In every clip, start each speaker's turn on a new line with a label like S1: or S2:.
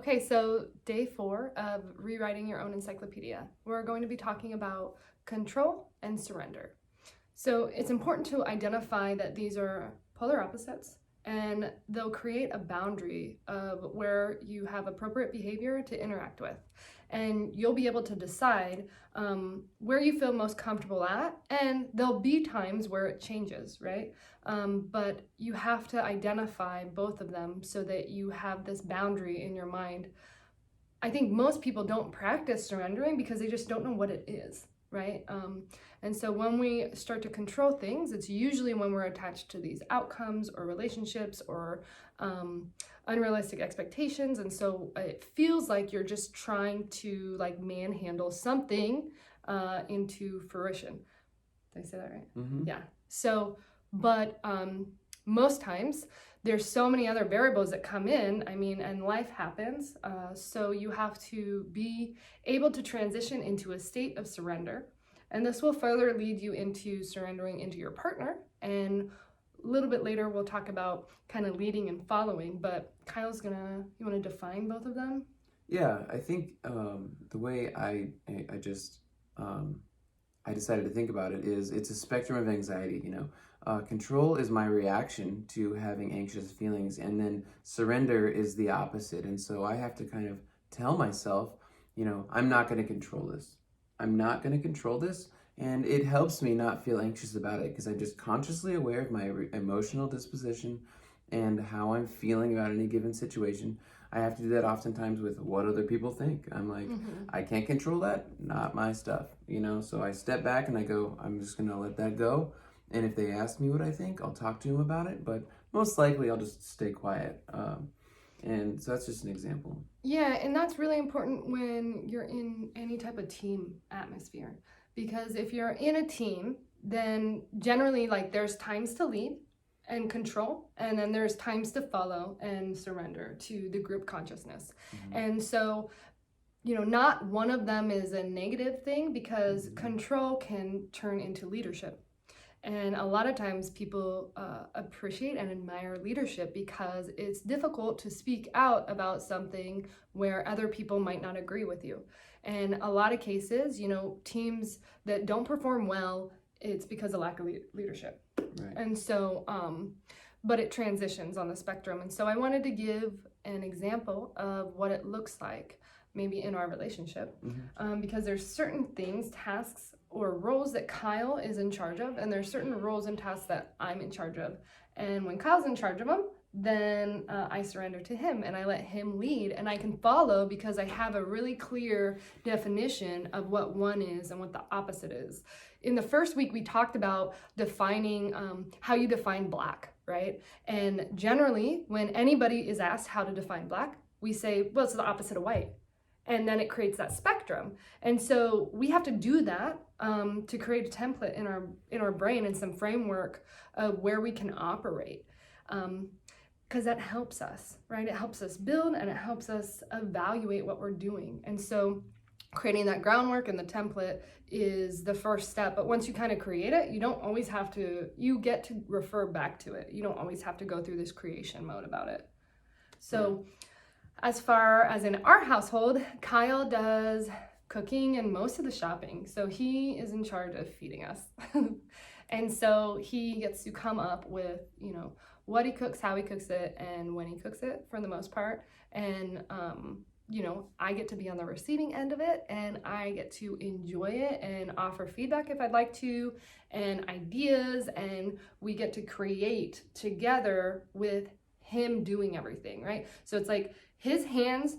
S1: Okay, so day 4 of rewriting your own encyclopedia. We're going to be talking about control and surrender. So it's important to identify that these are polar opposites and they'll create a boundary of where you have appropriate behavior to interact with. And you'll be able to decide where you feel most comfortable at, and there'll be times where it changes, right? But you have to identify both of them so that you have this boundary in your mind. I think most people don't practice surrendering because they just don't know what it is, right? And so when we start to control things, it's usually when we're attached to these outcomes or relationships or unrealistic expectations. And so it feels like you're just trying to like manhandle something into fruition. Did I say that right?
S2: Mm-hmm.
S1: Yeah. So, but most times there's so many other variables that come in, and life happens. So you have to be able to transition into a state of surrender. And this will further lead you into surrendering into your partner. And a little bit later, we'll talk about kind of leading and following. But Kyle's you want to define both of them?
S2: Yeah, I think the way I decided to think about it is it's a spectrum of anxiety, Control is my reaction to having anxious feelings, and then surrender is the opposite. And so I have to kind of tell myself, I'm not going to control this. I'm not going to control this. And it helps me not feel anxious about it because I'm just consciously aware of my emotional disposition and how I'm feeling about any given situation. I have to do that oftentimes with what other people think. I'm like, I can't control that, not my stuff, So I step back and I go, I'm just going to let that go. And if they ask me what I think, I'll talk to them about it. But most likely, I'll just stay quiet. And so that's just an example.
S1: Yeah, and that's really important when you're in any type of team atmosphere. Because if you're in a team, then generally, like, there's times to lead and control, and then there's times to follow and surrender to the group consciousness. And so, not one of them is a negative thing because control can turn into leadership. And a lot of times people appreciate and admire leadership because it's difficult to speak out about something where other people might not agree with you. And a lot of cases, teams that don't perform well, it's because of lack of leadership.
S2: Right.
S1: And so, but it transitions on the spectrum. And so I wanted to give an example of what it looks like maybe in our relationship, because there's certain things, tasks, or roles that Kyle is in charge of, and there's certain roles and tasks that I'm in charge of. And when Kyle's in charge of them, then I surrender to him and I let him lead, and I can follow because I have a really clear definition of what one is and what the opposite is. In the first week, we talked about defining how you define black, right? And generally, when anybody is asked how to define black, we say, well, it's the opposite of white. And then it creates that spectrum. And so we have to do that to create a template in our brain and some framework of where we can operate. Because that helps us, right? It helps us build and it helps us evaluate what we're doing. And so creating that groundwork and the template is the first step. But once you kind of create it, you don't always have to, you get to refer back to it. You don't always have to go through this creation mode about it. So as far as in our household, Kyle does cooking and most of the shopping. So he is in charge of feeding us. And so he gets to come up with, what he cooks, how he cooks it, and when he cooks it for the most part. And, I get to be on the receiving end of it, and I get to enjoy it and offer feedback if I'd like to, and ideas, and we get to create together with him doing everything, right? So it's like his hands,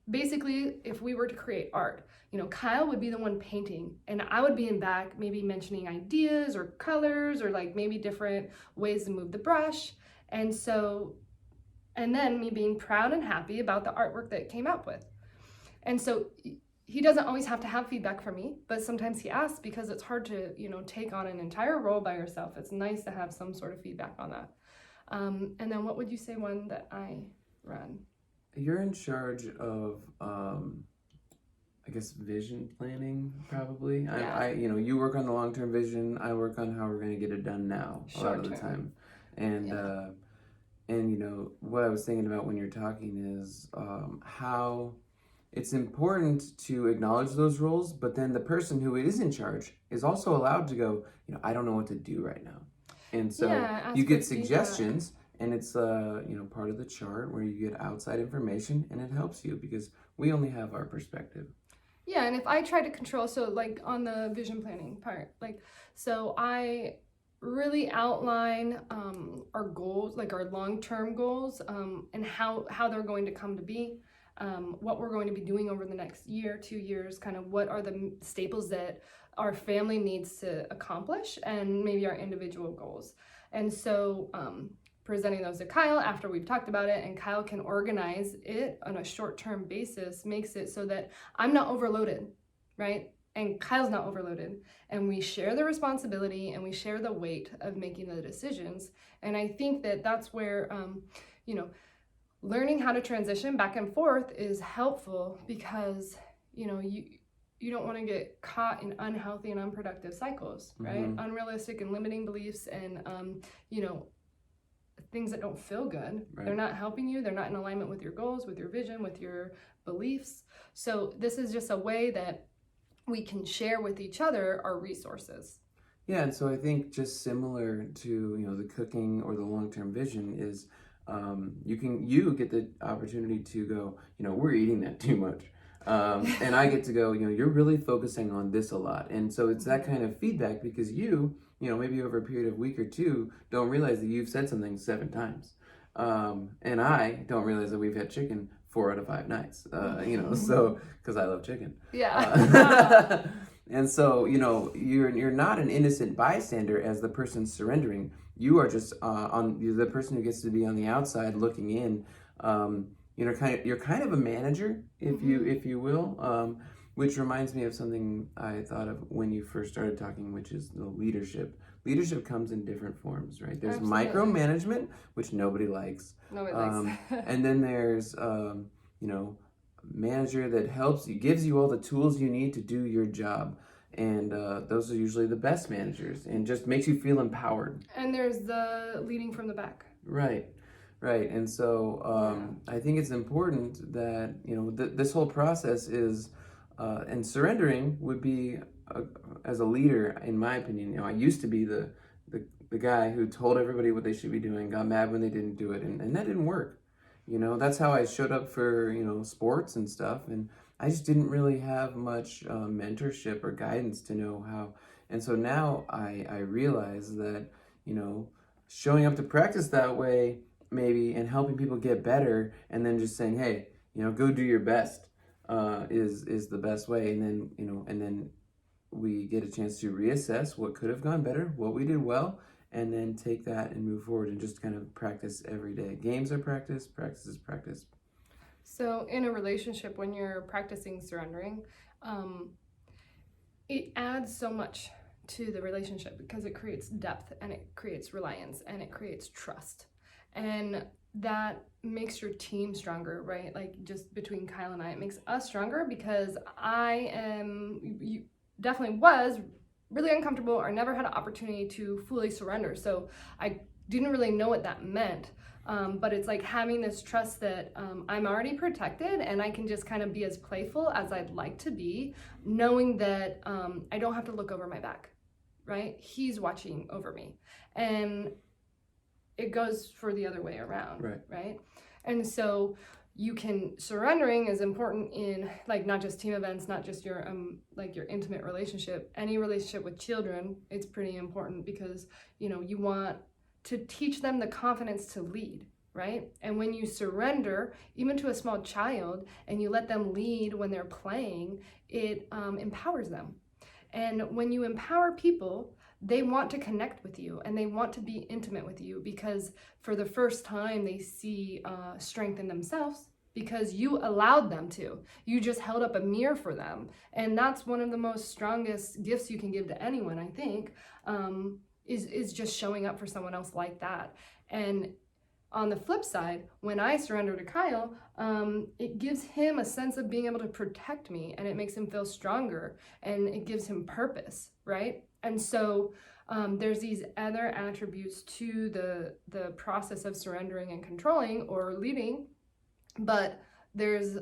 S1: basically, if we were to create art, Kyle would be the one painting and I would be in back, maybe mentioning ideas or colors or like maybe different ways to move the brush. And then me being proud and happy about the artwork that it came out with. And so he doesn't always have to have feedback from me, but sometimes he asks because it's hard to, take on an entire role by yourself. It's nice to have some sort of feedback on that. And then what would you say one that I run?
S2: You're in charge of, I guess, vision planning, probably.
S1: Yeah.
S2: You work on the long-term vision. I work on how we're going to get it done now a lot of the
S1: Short-term.
S2: time. And And what I was thinking about when you're talking is how it's important to acknowledge those roles, but then the person who is in charge is also allowed to go, I don't know what to do right now. And so
S1: Yeah,
S2: you
S1: ask for
S2: get
S1: feedback.
S2: suggestions, and it's part of the chart where you get outside information, and it helps you because we only have our perspective.
S1: Yeah, and if I try to control, so like on the vision planning part, like, so I really outline our goals, like our long-term goals, and how they're going to come to be, what we're going to be doing over the next year, 2 years, kind of what are the staples that our family needs to accomplish, and maybe our individual goals. And so presenting those to Kyle after we've talked about it, and Kyle can organize it on a short-term basis, makes it so that I'm not overloaded, right? And Kyle's not overloaded. And we share the responsibility and we share the weight of making the decisions. And I think that that's where, learning how to transition back and forth is helpful because, you don't want to get caught in unhealthy and unproductive cycles, right?
S2: Mm-hmm.
S1: Unrealistic and limiting beliefs and, things that don't feel good.
S2: Right.
S1: They're not helping you. They're not in alignment with your goals, with your vision, with your beliefs. So this is just a way that we can share with each other our resources.
S2: Yeah, and so I think just similar to the cooking or the long-term vision is you get the opportunity to go, we're eating that too much. And I get to go, you're really focusing on this a lot. And so it's that kind of feedback because maybe over a period of a week or two, don't realize that you've said something 7 times. And I don't realize that we've had chicken 4 out of 5 nights, so, because I love chicken.
S1: Yeah.
S2: And so, you're not an innocent bystander as the person surrendering. You are just you're the person who gets to be on the outside looking in. You're kind of a manager, if you will, which reminds me of something I thought of when you first started talking, which is the leadership. Leadership comes in different forms, right? There's
S1: Absolutely.
S2: micromanagement, which nobody likes.
S1: Nobody likes.
S2: And then there's, manager that helps you, gives you all the tools you need to do your job. And those are usually the best managers and just makes you feel empowered.
S1: And there's the leading from the back.
S2: Right. And so I think it's important that, this whole process is, and surrendering would be, as a leader, in my opinion, I used to be the guy who told everybody what they should be doing, got mad when they didn't do it, and that didn't work. That's how I showed up for, sports and stuff, and I just didn't really have much mentorship or guidance to know how. And so now I realize that, showing up to practice that way, maybe, and helping people get better, and then just saying, hey, go do your best, is the best way. And then, and then we get a chance to reassess what could have gone better, what we did well, and then take that and move forward and just kind of practice every day. Games are practice, practice is practice.
S1: So in a relationship, when you're practicing surrendering, it adds so much to the relationship because it creates depth and it creates reliance and it creates trust. And that makes your team stronger, right? Like just between Kyle and I, it makes us stronger because definitely was really uncomfortable or never had an opportunity to fully surrender. So I didn't really know what that meant. But it's like having this trust that I'm already protected and I can just kind of be as playful as I'd like to be, knowing that I don't have to look over my back, right? He's watching over me. And it goes for the other way around, right? And so surrendering is important in like not just team events, not just your your intimate relationship, any relationship with children. It's pretty important because you want to teach them the confidence to lead, right? And when you surrender, even to a small child, and you let them lead when they're playing, it empowers them. And when you empower people, they want to connect with you and they want to be intimate with you because for the first time they see strength in themselves because you allowed them to. You just held up a mirror for them. And that's one of the most strongest gifts you can give to anyone, I think, is just showing up for someone else like that. And on the flip side, when I surrender to Kyle, it gives him a sense of being able to protect me and it makes him feel stronger and it gives him purpose, right? And so there's these other attributes to the process of surrendering and controlling or leading, but there's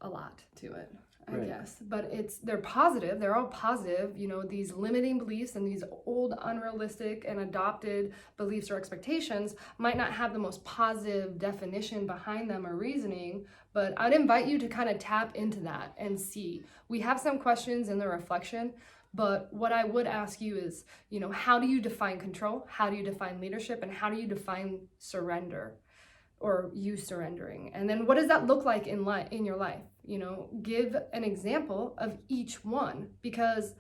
S1: a lot to it, I guess. But they're positive. They're all positive. You know, these limiting beliefs and these old unrealistic and adopted beliefs or expectations might not have the most positive definition behind them or reasoning, but I'd invite you to kind of tap into that and see. We have some questions in the reflection, but what I would ask you is, you know, how do you define control? How do you define leadership? And how do you define surrender? Or you surrendering? And then what does that look like in your life? You know, give an example of each one, because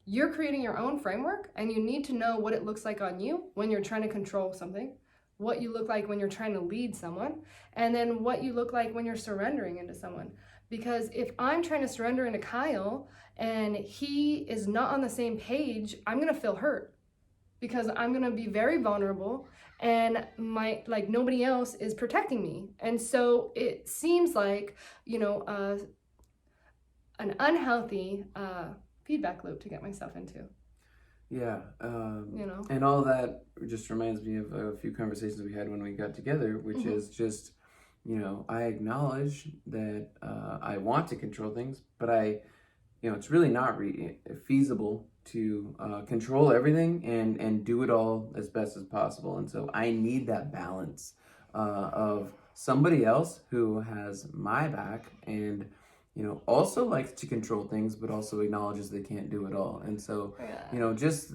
S1: you're creating your own framework and you need to know what it looks like on you when you're trying to control something, what you look like when you're trying to lead someone, and then what you look like when you're surrendering into someone. Because if I'm trying to surrender into Kyle and he is not on the same page, I'm going to feel hurt, because I'm going to be very vulnerable and nobody else is protecting me. And so it seems like, you know, an unhealthy feedback loop to get myself into.
S2: Yeah.
S1: You know,
S2: and all that just reminds me of a few conversations we had when we got together, which is just, you know, I acknowledge that I want to control things, but it's really not feasible to control everything and do it all as best as possible. And so I need that balance of somebody else who has my back and, you know, also likes to control things, but also acknowledges they can't do it all. And so, you know, just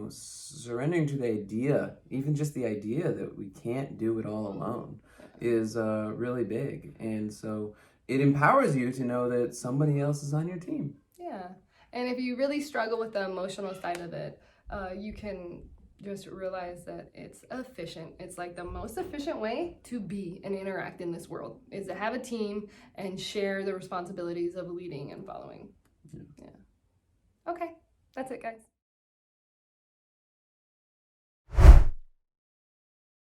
S2: surrendering to the idea, even just the idea that we can't do it all alone is really big. And so it empowers you to know that somebody else is on your team.
S1: Yeah. And if you really struggle with the emotional side of it, you can just realize that it's efficient. It's like the most efficient way to be and interact in this world is to have a team and share the responsibilities of leading and following. Yeah. Okay. That's it, guys.